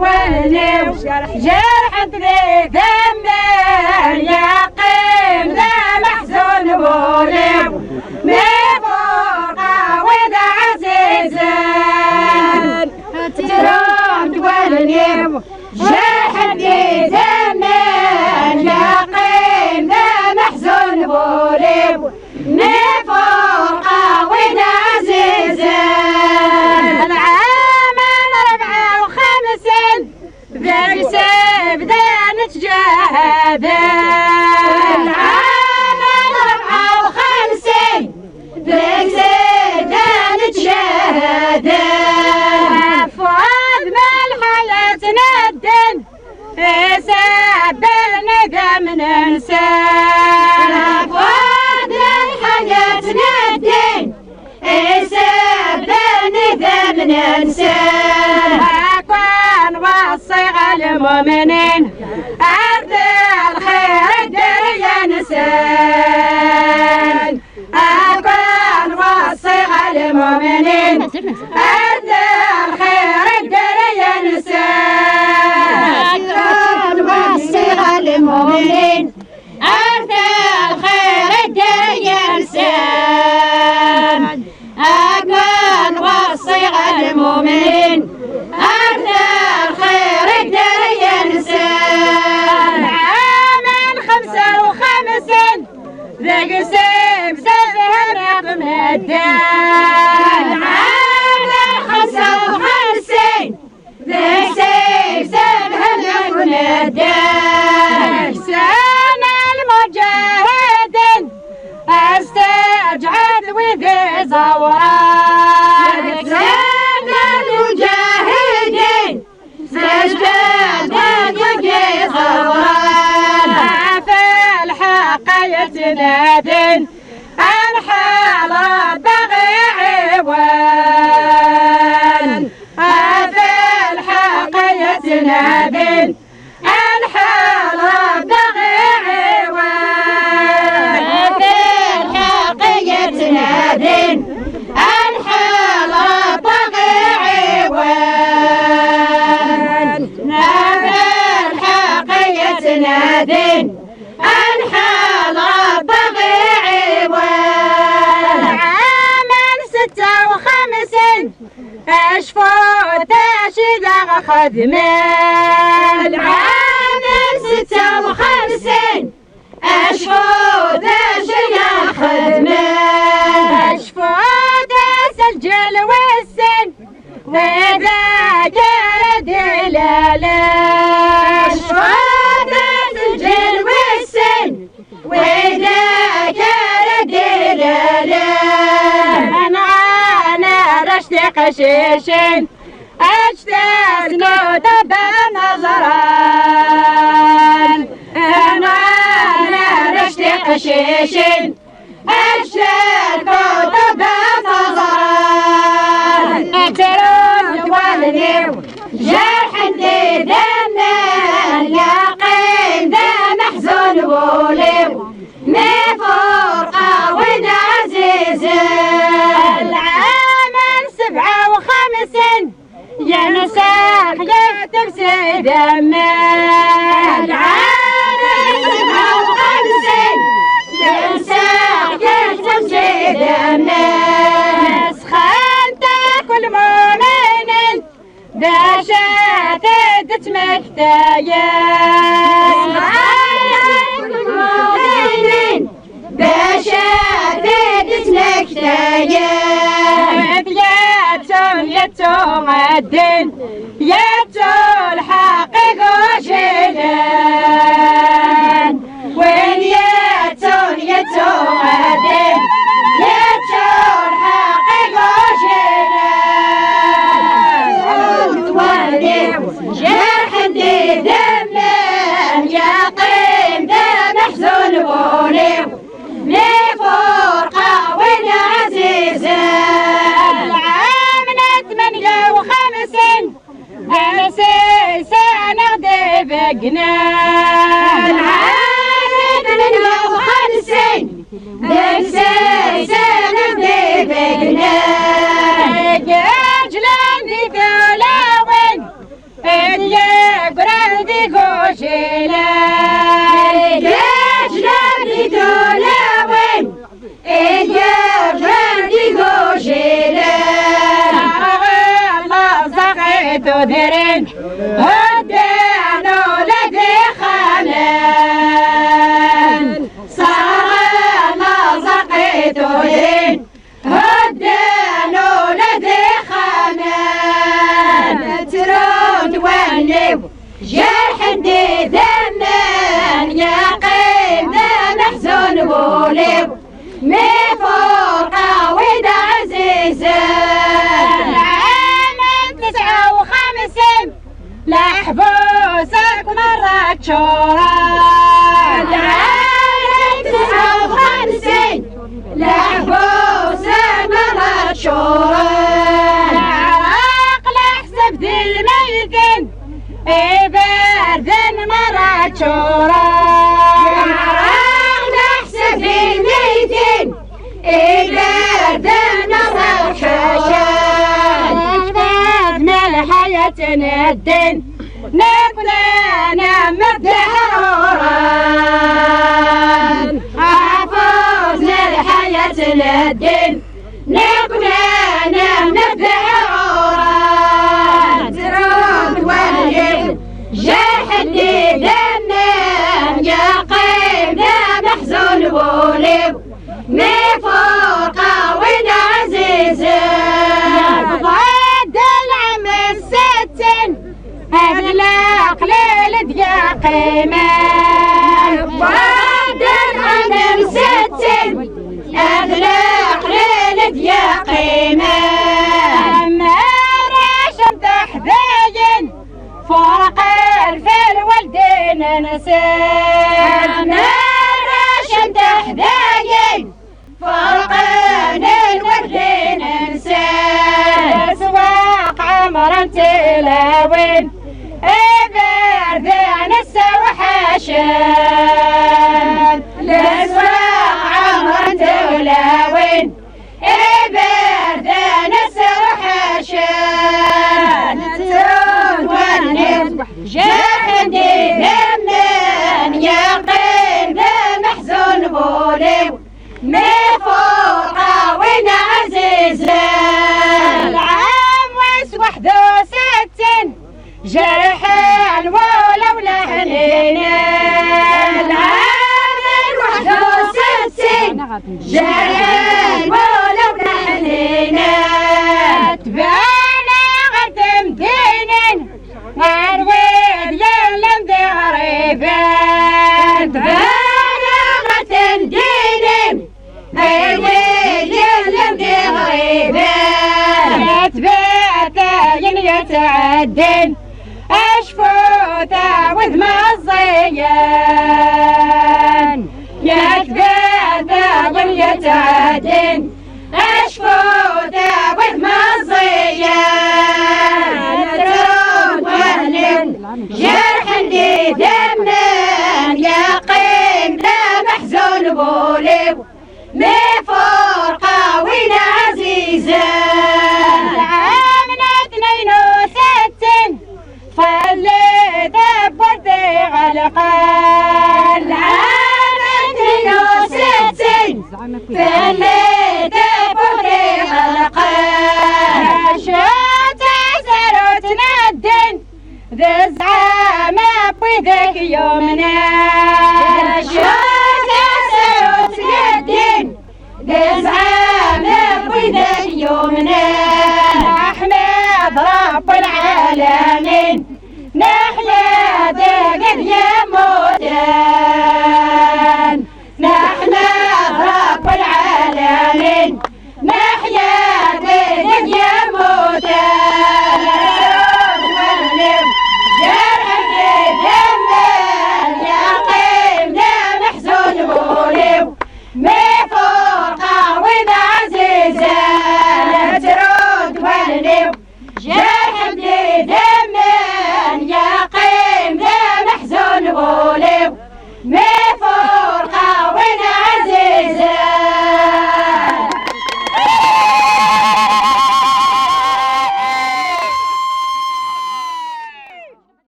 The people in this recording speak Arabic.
ولو جرح ذي دم يقيم ذا محزون ولو مفرقة وذا عزيزا ترون ولو جرح ذي دم يقيم ذا محزون ولو مفرقة وذا عزيزا ذاك سيف ذا نتجاهد العام 54 ذاك سيف ذا نتجاهد فؤاد بالحياة ندن حساب الندم ننسى فؤاد بالحياة ندن حساب الندم ننسى وصي المؤمنين أرض الخير الدر ينسان أكون وصي المؤمنين أرض الخير الدر ينسان أكون وصي المؤمنين أرض الخير الدر ينسان أكون وصي المؤمنين أرض الخير الدر ينسان عام 55 ذاك سيف سيفها رقم الدان عام 55 ذاك سيف سيفها رقم الدان سنة المجاهدين استجعد وذي زوران سنة المجاهدين استجعد وذي زوران في الحق يتنادين أنحال البغي عوان في الحق يتنادين أنحال البغي عوان في الحق يتنادين أنحال البغي عوان في الحق يتنادين أنحال البغي عوان عام 56 أشفوت أشياء خدمان عام 56 أشفوت أشياء خدمان أشفوت الجل والسن وإذا جرد دلالا أشفوت الجل والسن وإذا جرد دلالا أنا رشد قشيشين أجتاز نوتب نظران أنا رشد قشيشين أجتاز نوتب نظران أترون والنيو جرح ذي دمان يقين ذا محزون ولو مفرقة وذا عزيزا العام 57 يا نساق يكتب سيدما العام 57 يا نساق يكتب سيدما نسخان تاكل مؤمنين داشات تتمكتايا نسخان تاكل مؤمنين داشات تتمكتايا يتو الدين يتو الحق وشيلان وين يتو الدين يتو الحق وشيلان جرح ذي دم يقيم ذا محزون ولو لفرقة وذا عزيزا العام 58 أنا سنة بقنا العام 58 سنة بقنا جلان دي دولة وين جيلان جنبي دولاوين جنبي جيلان الله زقيتو ديرين هدانو لدي خانان الله زقيتو ديرين هدانو لدي خانان ترود ونيو جرح دي ذنان يا قيد محزون بوليو مي فوق عويد عزيزان عام 59 لحبوسك مرة شوران عام 59 لحبوسك مرة شوران العراق لحسب ذي الميتين باردن مرة شوران العراق لحسب ذي الميتين باردن مرة شوران أجمل الحياة الدين نبنى نمد حروران حافظنا الحياة الدين نبنى نمد حروران ترود ونجيب جرح اللي دنان يا قيمنا محزون بوليو مي فوق وين عزيزان بعد العام 60 أغلق ليل يا قيمان بعد العام 60 أغلق ليل يا قيمان ما رشمت حذاين فرق الفيل والدين نسيت ما رشمت حذاين فرق الوالدين نسيت سواق عمرا تلاوين باردان السوحاشان لسواق عمرا تلاوين باردان السوحاشان ترون ونب جاحدي ذمن يا قلب محزون بوليو مي فوق وين عزيزان العام 61 جرحان ولو لهنينا العام 61 جرحان ولو لهنينا تبانا غدم دينين الويد يلم ذي غريبان تبانا غدم دينين الويد يلم ذي غريبان تباتا يتعدين أشفوتا وذم الزيان يا تباتا يتعدين أشفوتا وذم الزيان ترون ونن جرح اللي دمن يا قيم لا محزون بوليو مي فرقة وين عزيزان العام 62 خليت بوردي غلقان العام 62 خليت بوردي غلقان عشات عزرت ندن ذا الزعامة بيدك يومنا عشات عزرت ندن ذا الزعامة بيدك يومنا أحمد رب العالمين نحيا دقن يا مو